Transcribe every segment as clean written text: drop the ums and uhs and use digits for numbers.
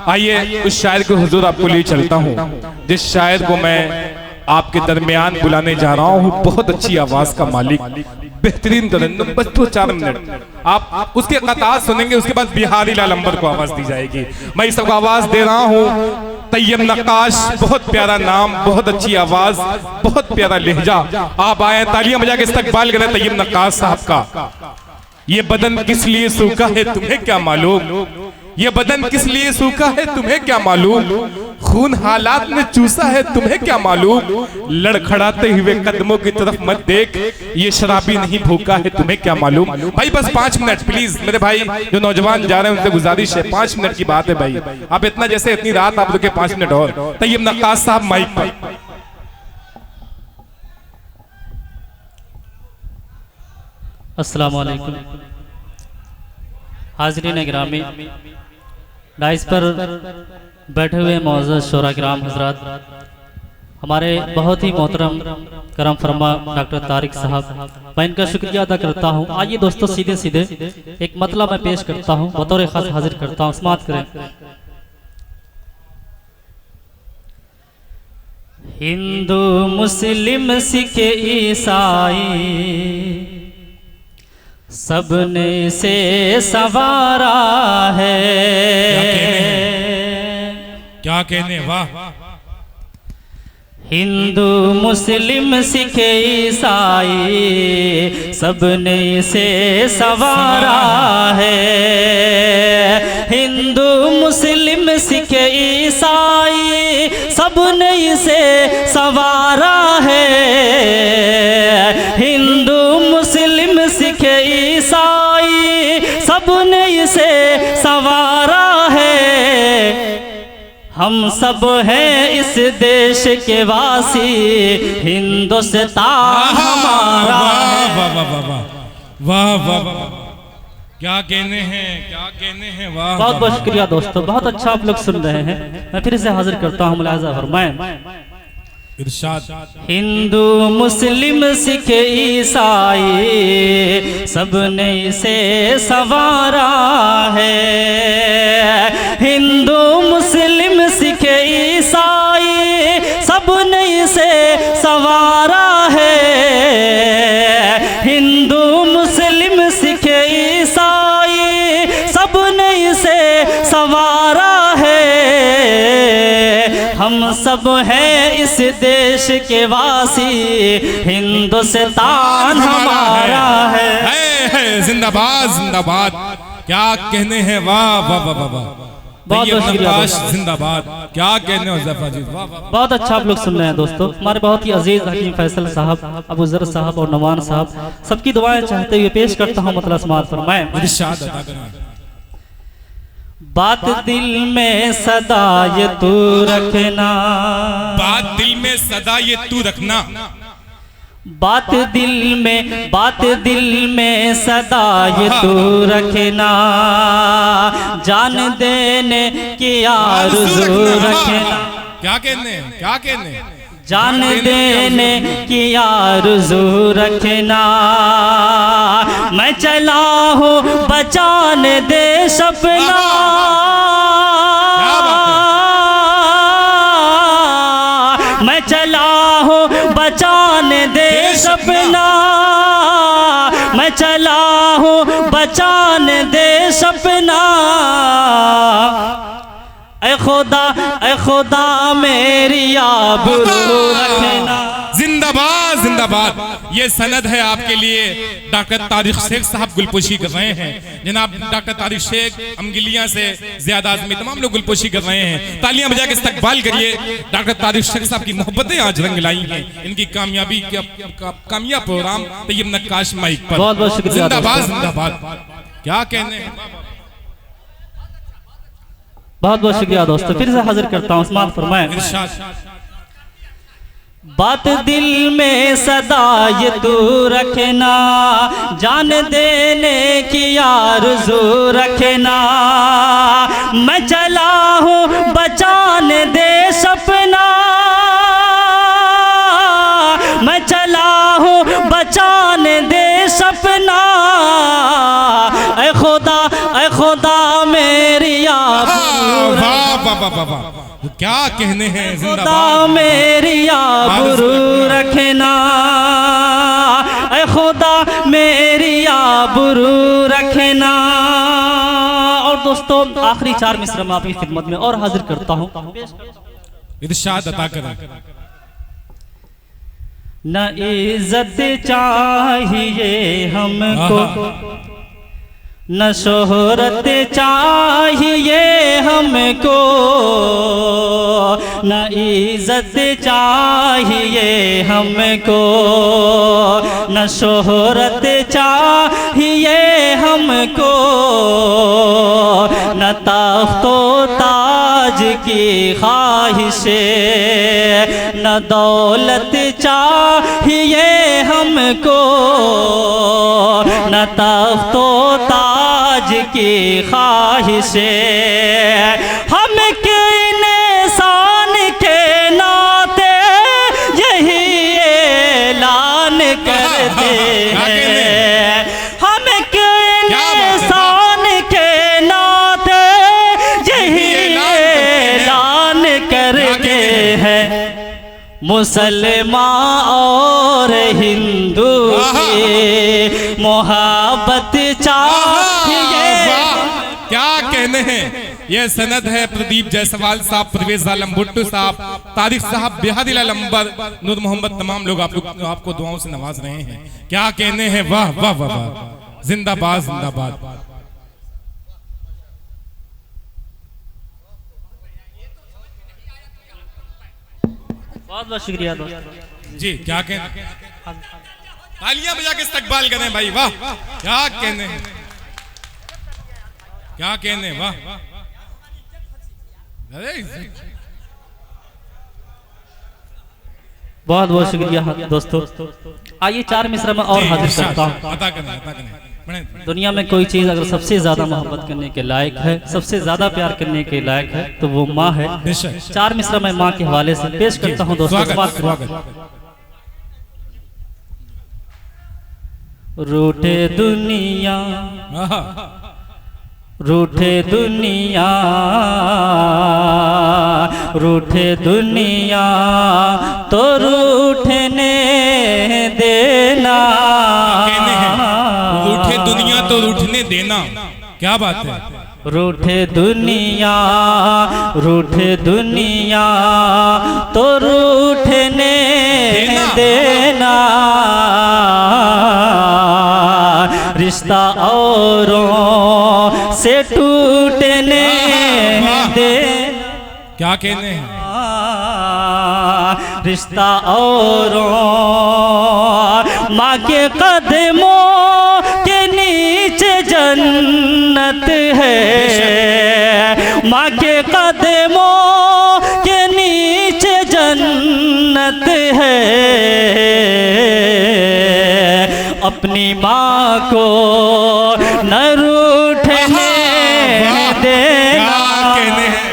आइए उस शायर को हुजूर आपको लिए चलता हूँ, जिस शायर को मैं आपके दरमियान बुलाने जा रहा हूँ। बहुत अच्छी आवाज का मालिक, बेहतरीन तरन्नुम, बस 4 मिनट आप उसके कतार सुनेंगे, उसके बाद बिहारी लाल अंबर को आवाज दी जाएगी। मैं इस सबको आवाज दे रहा हूँ तैयब नक्काश, बहुत प्यारा नाम, बहुत अच्छी आवाज, बहुत प्यारा लहजा। आप आए, तालियां बजा के इस्तकबाल करें तैयब नक्काश साहब का। ये बदन किस लिए सूखा है तुम्हें क्या मालूम, ये बदन किस लिए सूखा है तुम्हें क्या मालूम, खून हालात में चूसा है तुम्हें क्या मालूम, लड़खड़ाते हुए कदमों की तरफ मत देख, ये शराबी नहीं भूखा है तुम्हें क्या मालूम। भाई बस 5 मिनट प्लीज, मेरे भाई जो नौजवान जा रहे हैं उनसे गुजारिश है, 5 मिनट की बात है भाई। आप इतना जैसे इतनी रात आप रुके, 5 मिनट और। तैयब नक्काश साहब माइक पर। अस्सलाम वालेकुम हाज़रीन गिरामी, डाइस पर बैठे हुए मौजूद शोरा किराम हजरात, हमारे बहुत ही मोहतरम करम फरमा डॉक्टर तारिक साहब, मैं इनका शुक्रिया अदा करता हूँ। आइए दोस्तों सीधे सीधे एक मतला मैं पेश करता हूँ, बतौर खास हाजिर करता हूँ, समाअत करें। हिंदू मुस्लिम सिख ईसाई सबने से सवारा है। क्या कहने, वाह। हिंदू मुस्लिम सिख ईसाई सबने से सवारा है। हिंदू मुस्लिम सिख ईसाई सबने से सवारा है। हिंदू मुस्लिम सिख ईसाई सबने इसे सवारा है। हम सब हैं इस देश के वासी, हिंदुस्तान हमारा। वाह वाह वाह वाह वाह वाह, क्या कहने हैं, क्या कहने हैं, वाह। बहुत बहुत शुक्रिया दोस्तों, बहुत अच्छा आप लोग सुन रहे हैं। मैं फिर से हाजिर करता हूँ, मुलाज़ा फरमाएं। हिंदू मुस्लिम सिख ईसाई सबने इसे सवारा है। हिंदू मुस्लिम सिख ईसाई सबने इसे सवारा है। हिंदू मुस्लिम सिख ईसाई सबने इसे सवारा है। हम सब हैं इस देश के वासी, हिंदुस्तान हमारा है। जिंदाबाद जिंदाबाद, क्या कहने हैं, वाह वाह वाह वाह। बहुत शुक्रिया, जिंदाबाद, क्या कहने हो ज़फ़र जी, वाह। बहुत अच्छा आप लोग सुन रहे हैं दोस्तों। हमारे बहुत ही अजीज हकीम फैसल साहब, अबू ज़र साहब और नवान साहब, सबकी दुआएं चाहते हुए पेश करता हूँ मतलब समाअत फरमाएं। बात दिल में सदा ये तू रखना, बात दिल में सदा ये तू रखना, बात दिल में सदा ये तू रखना, जान देने की आरज़ू रखना। क्या कहने, क्या कहने, जान देने की आरज़ू रखना। मैं चला हूँ बचाने देश अपना, मैं चला हूँ बचाने देश अपना, मैं चला हूँ बचाने देश अपना। ऐ खुदा मेरी आबरू रखना। जिंदाबाद जिंदाबाद। ये सनद है आपके लिए, डॉक्टर तारिक शेख साहब गुलपोशी कर रहे हैं। जनाब डॉक्टर तारिक शेख अमगिलिया से ज़ियादा आदमी तमाम लोग गुलपोशी कर रहे हैं। तालियां बजा के इस्तकबाल करिए। डॉक्टर तारिक शेख साहब की मोहब्बतें आज रंग लाई हैं, इनकी कामयाबी कामयाब प्रोग्राम तैयब नक्काश माइक पर। बहुत बहुत शुक्रिया, जिंदाबाद जिंदाबाद, क्या कहने हैं। बहुत बहुत शुक्रिया दोस्तों, फिर से हाजिर करता हूँ, समाअत फरमाएं। बात दिल में सदा ये तू रखना, जान देने की आरज़ू रखना। मैं चला हूँ बचाने देश अपना, मैं चला हूँ बचाने देश अपना। ऐ खुदा मेरी आबरू वाह वाह वाह, क्या कहने हैं, खुदा जिंदाबाद। मेरी आबरू रखना, ऐ खुदा मेरी आबरू रखना। और दोस्तों आखिरी 4 मिसरा मैं आपकी खिदमत में और हाजिर करता हूँ, इरशाद अता करें। न इज्जत चाहिए हमको, न शोहरत चाहिए हमको, न इज्जत चाहिए हमको, न शोहरत चाहिए हमको, न ताख्तो ताज की ख्वाहिशे, न दौलत चाहिए हमको, न ताख्तो ताज की ख्वाहिशे। हम के इंसान के नाते यही ऐलान करते हैं, हम के इंसान के नाते यही ऐलान करते हैं। मुसलमान और हिंदू की मोहब्बत चाहिए। क्या कहने हैं, यह सनद है प्रदीप जायसवाल साहब, परवेज आलम भुट्टो साहब, तारिक साहब, बिहादिल अलंबर, नूर मोहम्मद, तमाम लोग आपको दुआओं से नवाज रहे हैं। क्या कहने हैं, वाह वाह वाह वाह, जिंदाबाद जिंदाबाद। बहुत बहुत शुक्रिया दोस्त जी। क्या कहने, तालियां बजा के इस्तकबाल करें भाई, वाह। क्या कहने हैं, क्या कहने, वाह। बहुत बहुत शुक्रिया दोस्तों। आइए 4 मिसरा में और हाजिर करता हूँ। अता करें, अता करें। दुनिया में कोई चीज़ अगर सबसे ज्यादा मोहब्बत करने के लायक है, सबसे ज्यादा प्यार करने के लायक है, तो वो माँ है। 4 मिसरा मैं माँ के हवाले से पेश करता हूँ दोस्तों। रूठे दुनिया, रूठे दुनिया, रूठे दुनिया तो रूठने देना, रूठे दुनिया तो रूठने देना। क्या बात है, रूठे दुनिया, रूठे दुनिया तो रूठने देना, रिश्ता औरों से टूटने देना। क्या कहने हैं, रिश्ता औरों माँ के कदमों के नीचे जन्नत है, माँ के कदमों के नीचे जन्नत है। अपनी माँ को न रूठने देना। क्या कहने हैं,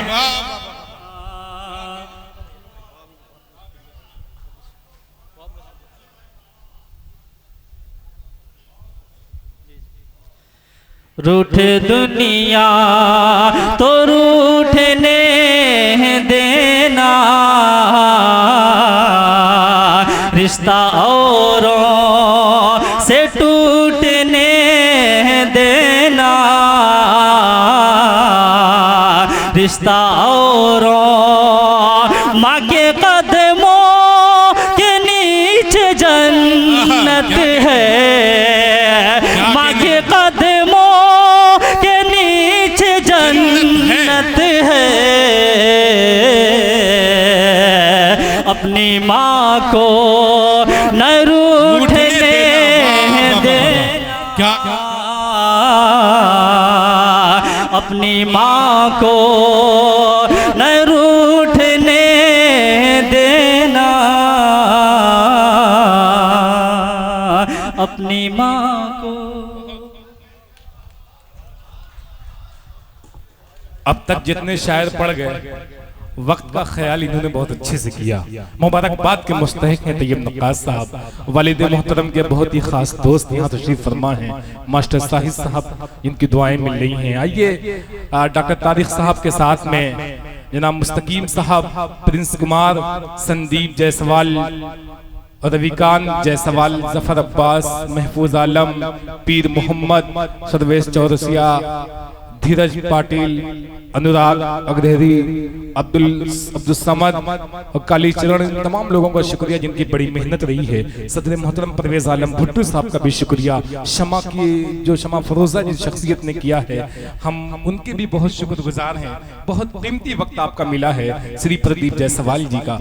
रूठे दुनिया तो रूठने देना, रिश्ता औरों से टूटने देना, रिश्ता औरों माँ के कदमों के नीचे जन्नत है, माँ के कदमों के नीचे जन्नत है। अपनी माँ को न रूठने देना, क्या अपनी माँ को न रूठने देना, अपनी माँ को। अब तक जितने शायर पढ़ गए, वक्त का ख्याल इन्होंने बहुत अच्छे से किया। मुबारकबाद के मुस्तहिक हैं तैयब नक्काश साहब, वालिद मोहतरम के बहुत ही खास दोस्त यहाँ तशरीफ फरमा हैं, मास्टर साहिद साहब, इनकी दुआएं मिल रही हैं। आइए डॉक्टर तारिक साहब के साथ में जनाब मुस्तकीम साहब, प्रिंस कुमार, संदीप जायसवाल, रविकांत जायसवाल, जफर अब्बास, महफूज आलम, पीर मोहम्मद, सर्वेश चौरसिया, धीरज पाटिल, अनुराग अग्रहरी, अब्दुल समद और कालीचरण, तमाम लोगों का शुक्रिया जिनकी बड़ी मेहनत रही है। सदर मोहतरम परवेज आलम भुट्टो साहब का भी शुक्रिया। शमा की जो शमा फरोजा जिस शख्सियत ने किया है, हम उनके भी बहुत शुक्रगुजार हैं। बहुत कीमती वक्त आपका मिला है श्री प्रदीप जायसवाल जी का।